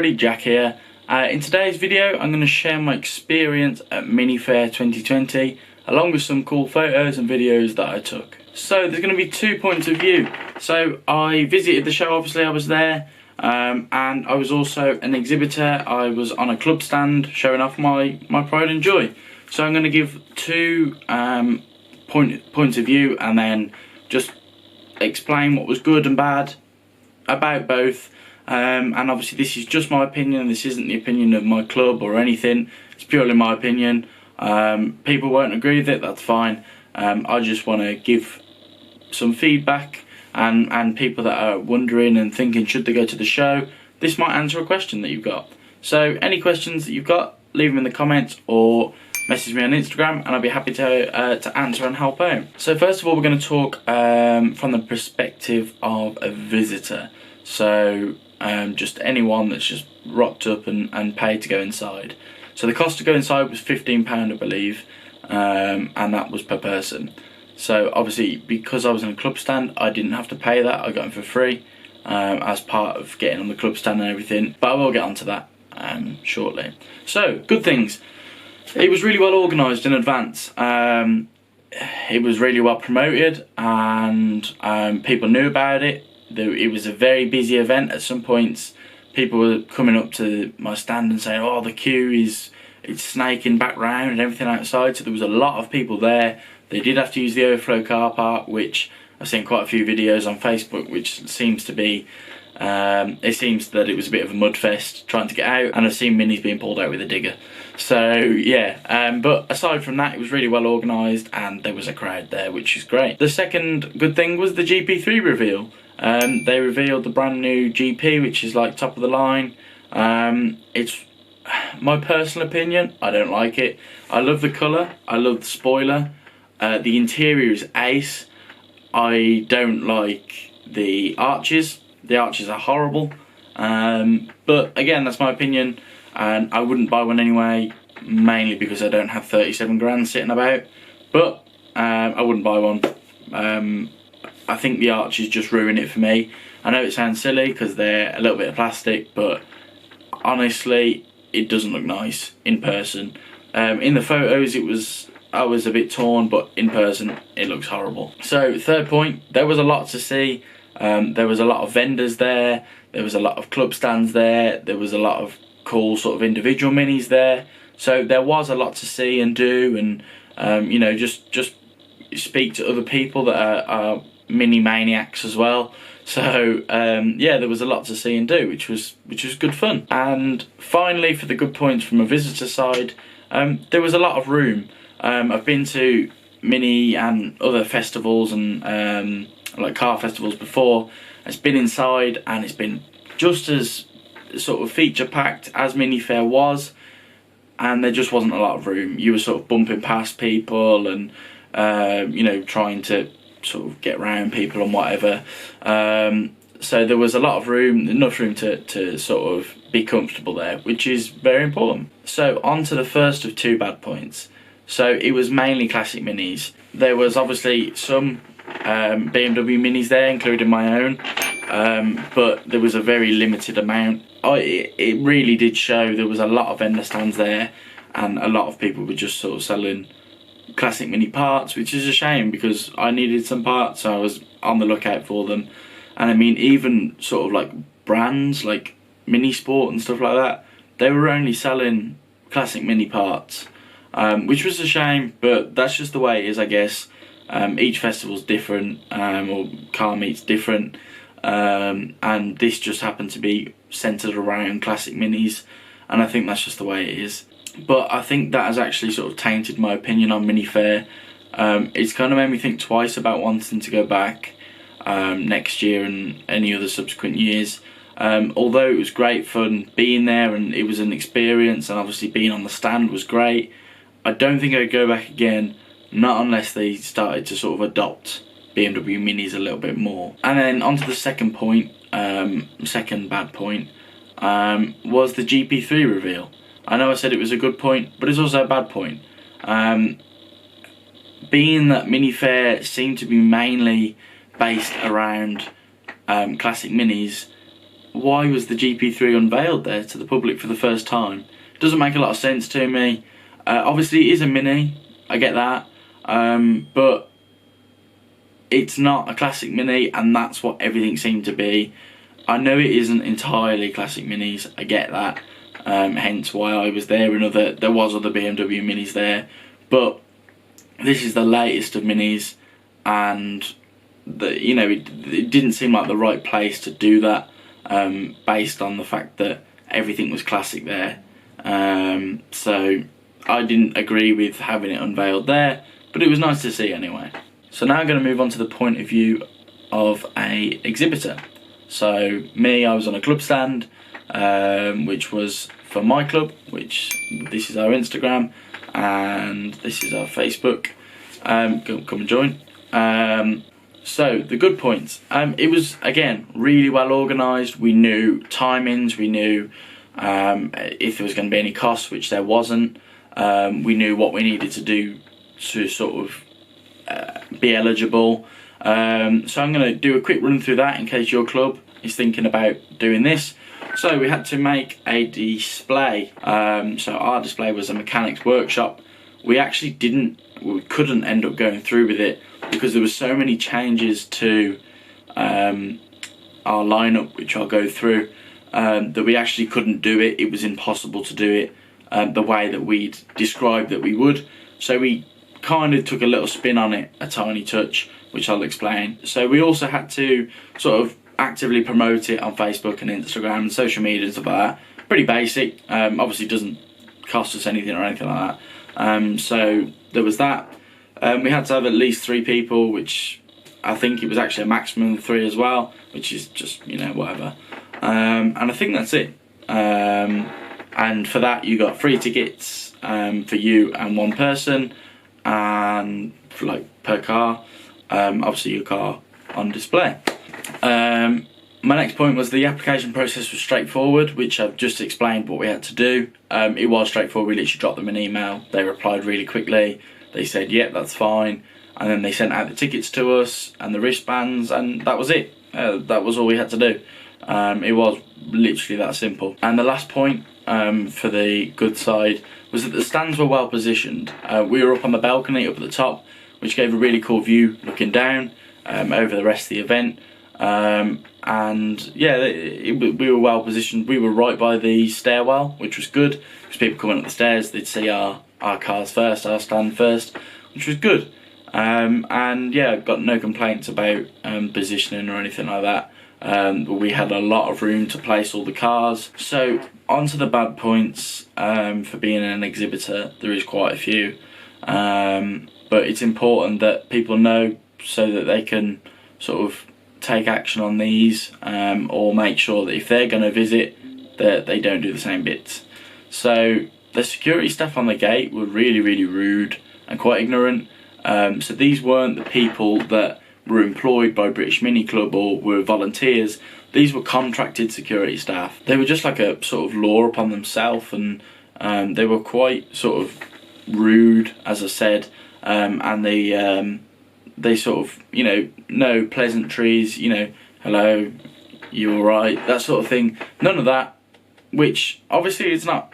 everybody, Jack here. In today's video I'm going to share my experience at Mini Fair 2020 along with some cool photos and videos that I took. So there's going to be 2 points of view. So I visited the show, obviously I was there, and I was also an exhibitor. I was on a club stand showing off my pride and joy. So I'm going to give 2 points of view and then just explain what was good and bad about both. And obviously this is just my opinion, this isn't the opinion of my club or anything, it's purely my opinion. People won't agree with it, that's fine. I just want to give some feedback, and people that are wondering and thinking should they go to the show, this might answer a question that you've got. So any questions that you've got, leave them in the comments or message me on Instagram and I'll be happy to answer and help out. So first of all we're going to talk from the perspective of a visitor. So just anyone that's just rocked up and paid to go inside. So the cost to go inside was £15 I believe, and that was per person. So obviously because I was in a club stand I didn't have to pay that, I got in for free as part of getting on the club stand and everything, but I will get onto that shortly. So good things, it was really well organised in advance. It was really well promoted and people knew about it. It was a very busy event. At some points people were coming up to my stand and saying, oh, the queue it's snaking back round and everything outside. So there was a lot of people there. They did have to use the overflow car park, which I've seen quite a few videos on Facebook, which seems to be it seems that it was a bit of a mud fest trying to get out, and I've seen minis being pulled out with a digger. So yeah, but aside from that it was really well organised and there was a crowd there, which is great. The second good thing was the GP3 reveal. They revealed the brand new GP, which is like top of the line. It's my personal opinion, I don't like it. I love the colour, I love the spoiler, the interior is ace. I don't like the arches are horrible, but again that's my opinion and I wouldn't buy one anyway, mainly because I don't have 37 grand sitting about, but I wouldn't buy one. I think the arches just ruin it for me. I know it sounds silly because they're a little bit of plastic, but honestly it doesn't look nice in person. In the photos I was a bit torn, but in person it looks horrible. So third point, there was a lot to see. There was a lot of vendors there, there was a lot of club stands there, there was a lot of cool sort of individual minis there. So there was a lot to see and do, and you know, just speak to other people that are mini maniacs as well. So yeah, there was a lot to see and do, which was good fun. And finally, for the good points from a visitor side, there was a lot of room. I've been to mini and other festivals and like car festivals before. It's been inside and it's been just as sort of feature packed as Mini Fair was, and there just wasn't a lot of room. You were sort of bumping past people and you know, trying to sort of get around people and whatever. So there was a lot of room, enough room to sort of be comfortable there, which is very important. So on to the first of 2 bad points. So it was mainly classic minis. There was obviously some BMW minis there, including my own, but there was a very limited amount. It really did show there was a lot of vendor stands there and a lot of people were just sort of selling classic mini parts, which is a shame because I needed some parts, so I was on the lookout for them. And I mean, even sort of like brands like Mini Sport and stuff like that, they were only selling classic mini parts, which was a shame, but that's just the way it is, I guess. Each festival's different, or car meet's different, and this just happened to be centred around classic minis, and I think that's just the way it is. But I think that has actually sort of tainted my opinion on Mini Fair. It's kind of made me think twice about wanting to go back next year and any other subsequent years. Although it was great fun being there and it was an experience, and obviously being on the stand was great, I don't think I'd go back again, not unless they started to sort of adopt BMW Minis a little bit more. And then on to the second point, second bad point, was the GP3 reveal. I know I said it was a good point, but it's also a bad point. Being that Mini Fair seemed to be mainly based around classic minis, why was the GP3 unveiled there to the public for the first time? It doesn't make a lot of sense to me. Obviously it is a Mini, I get that, but it's not a classic Mini, and that's what everything seemed to be. I know it isn't entirely classic Minis, I get that, hence why I was there, and there was other BMW Minis there, but this is the latest of Minis, and it didn't seem like the right place to do that, based on the fact that everything was classic there. So I didn't agree with having it unveiled there, but it was nice to see anyway. So now I'm going to move on to the point of view of a exhibitor. So me, I was on a club stand, which was for my club, which this is our Instagram and this is our Facebook. Come and join. So the good points, it was again really well organised. We knew timings, we knew if there was going to be any costs, which there wasn't. We knew what we needed to do to sort of be eligible. So I'm going to do a quick run through that in case your club is thinking about doing this. So we had to make a display. So our display was a mechanics workshop. We couldn't end up going through with it because there were so many changes to our lineup, which I'll go through, that we actually couldn't do it. It was impossible to do it the way that we'd described that we would. So we kind of took a little spin on it, a tiny touch, which I'll explain. So we also had to sort of actively promote it on Facebook and Instagram and social media and stuff like that. Pretty basic. Obviously doesn't cost us anything or anything like that. So there was that. We had to have at least 3 people, which I think it was actually a maximum of 3 as well, which is just, whatever. And I think that's it. And for that you got free tickets for you and one person, and for per car, obviously your car on display. My next point was the application process was straightforward, which I've just explained what we had to do. It was straightforward. We literally dropped them an email, they replied really quickly, they said yeah, that's fine, and then they sent out the tickets to us and the wristbands, and that was it. That was all we had to do. It was literally that simple. And the last point, for the good side, was that the stands were well positioned. We were up on the balcony up at the top, which gave a really cool view looking down over the rest of the event. And yeah, we were well positioned. We were right by the stairwell, which was good, because people coming up the stairs, they'd see our cars first, our stand first, which was good. And yeah, got no complaints about positioning or anything like that. We had a lot of room to place all the cars. So on to the bad points for being an exhibitor. There is quite a few, but it's important that people know so that they can sort of take action on these, or make sure that if they're going to visit, that they don't do the same bits. So the security staff on the gate were really rude and quite ignorant. So these weren't the people that were employed by British Mini Club or were volunteers. These were contracted security staff. They were just like a sort of law upon themselves, and they were quite sort of rude, as I said, and they sort of, no pleasantries, hello, you alright, that sort of thing. None of that, which obviously it's not,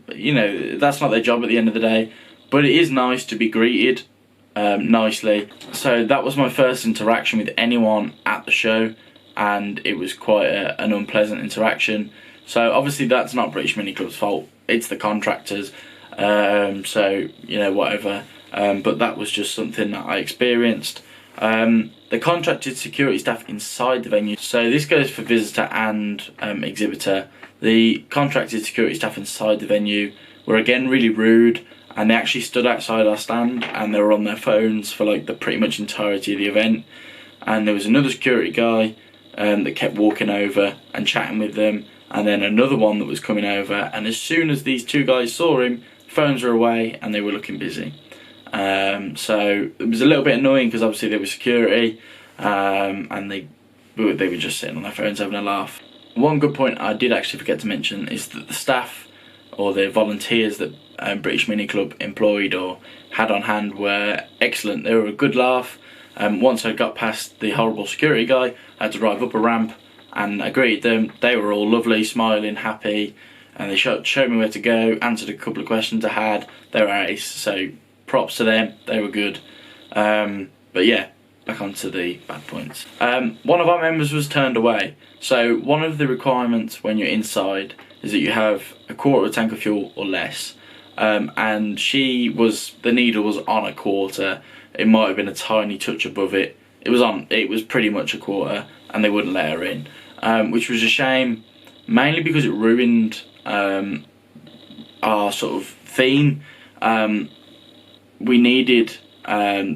that's not their job at the end of the day, but it is nice to be greeted nicely. So that was my first interaction with anyone at the show, and it was quite an unpleasant interaction. So obviously that's not British Mini Club's fault, it's the contractors, so whatever. But that was just something that I experienced. The contracted security staff inside the venue, so this goes for visitor and exhibitor. The contracted security staff inside the venue were again really rude, and they actually stood outside our stand and they were on their phones for the pretty much entirety of the event. And there was another security guy that kept walking over and chatting with them, and then another one that was coming over, and as soon as these 2 guys saw him, phones were away and they were looking busy. So it was a little bit annoying because obviously there was security, and they were just sitting on their phones having a laugh. One good point I did actually forget to mention is that the staff, or the volunteers that British Mini Club employed or had on hand, were excellent. They were a good laugh. Once I got past the horrible security guy, I had to drive up a ramp and I greeted them. They were all lovely, smiling, happy, and they showed me where to go, answered a couple of questions I had. They were ace, so props to them, they were good. But yeah, back onto the bad points. One of our members was turned away. So one of the requirements when you're inside is that you have a quarter of a tank of fuel or less. And the needle was on a quarter. It might have been a tiny touch above it. It was pretty much a quarter, and they wouldn't let her in, which was a shame, mainly because it ruined our sort of theme. We needed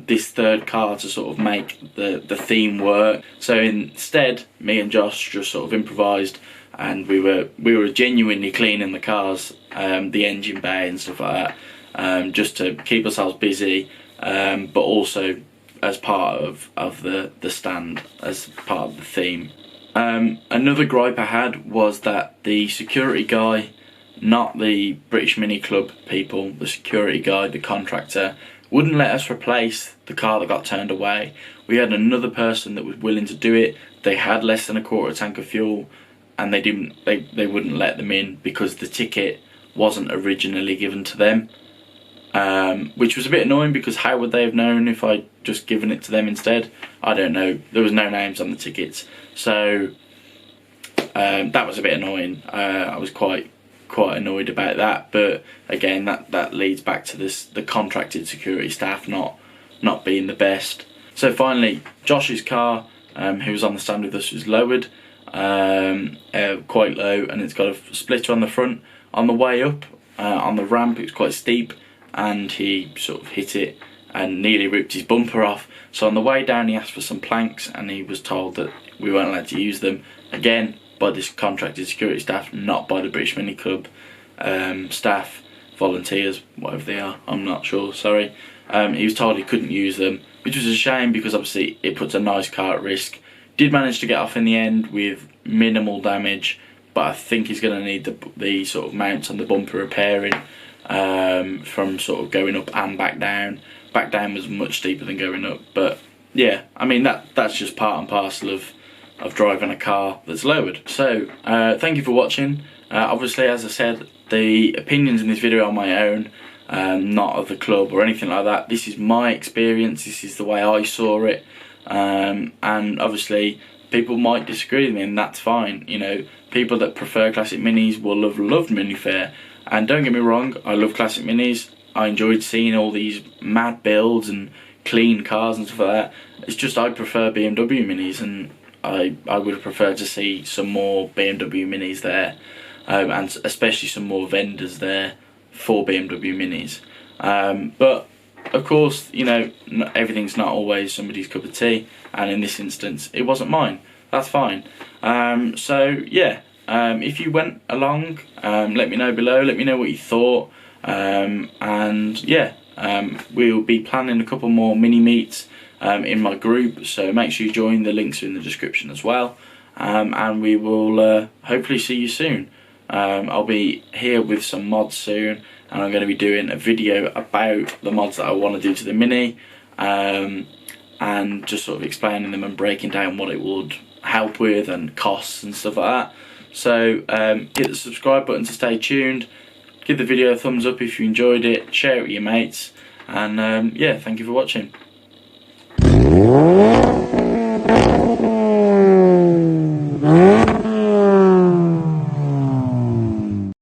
this third car to sort of make the theme work. So instead, me and Josh just sort of improvised, and we were genuinely cleaning the cars, the engine bay and stuff like that, just to keep ourselves busy, but also as part of the stand, as part of the theme. Another gripe I had was that the security guy, not the British Mini Club people, the security guy, the contractor, wouldn't let us replace the car that got turned away. We had another person that was willing to do it. They had less than a quarter tank of fuel, and they wouldn't let them in because the ticket wasn't originally given to them. Which was a bit annoying, because how would they have known if I'd just given it to them instead? I don't know. There was no names on the tickets, so that was a bit annoying. I was quite annoyed about that, but again, that leads back to the contracted security staff not being the best. So finally, Josh's car, who was on the stand with us, was lowered quite low, and it's got a splitter on the front. On the way up on the ramp, it was quite steep, and he sort of hit it and nearly ripped his bumper off. So on the way down, he asked for some planks, and he was told that we weren't allowed to use them, again by this contracted security staff, not by the British Mini Club staff, volunteers, whatever they are, I'm not sure, sorry. He was told he couldn't use them, which was a shame, because obviously it puts a nice car at risk. Did manage to get off in the end with minimal damage, but I think he's going to need the sort of mounts on the bumper repairing, from sort of going up and back down. Back down was much steeper than going up, but yeah, I mean that's just part and parcel of driving a car that's lowered. So thank you for watching. Obviously, as I said, the opinions in this video are my own, not of the club or anything like that. This is my experience, this is the way I saw it, and obviously people might disagree with me, and that's fine. You know, people that prefer classic minis will have loved Mini Fair, and don't get me wrong, I love classic minis. I enjoyed seeing all these mad builds and clean cars and stuff like that. It's just I prefer BMW Minis, and I would have preferred to see some more BMW Minis there, and especially some more vendors there for BMW Minis. But of course, you know, everything's not always somebody's cup of tea, and in this instance, it wasn't mine. That's fine. So yeah, if you went along, let me know below. Let me know what you thought, and yeah, we'll be planning a couple more mini meets in my group, so make sure you join. The links are in the description as well, and we will hopefully see you soon. I'll be here with some mods soon, and I'm going to be doing a video about the mods that I want to do to the Mini, and just sort of explaining them and breaking down what it would help with and costs and stuff like that. So hit the subscribe button to stay tuned, give the video a thumbs up if you enjoyed it, share it with your mates, and yeah, thank you for watching.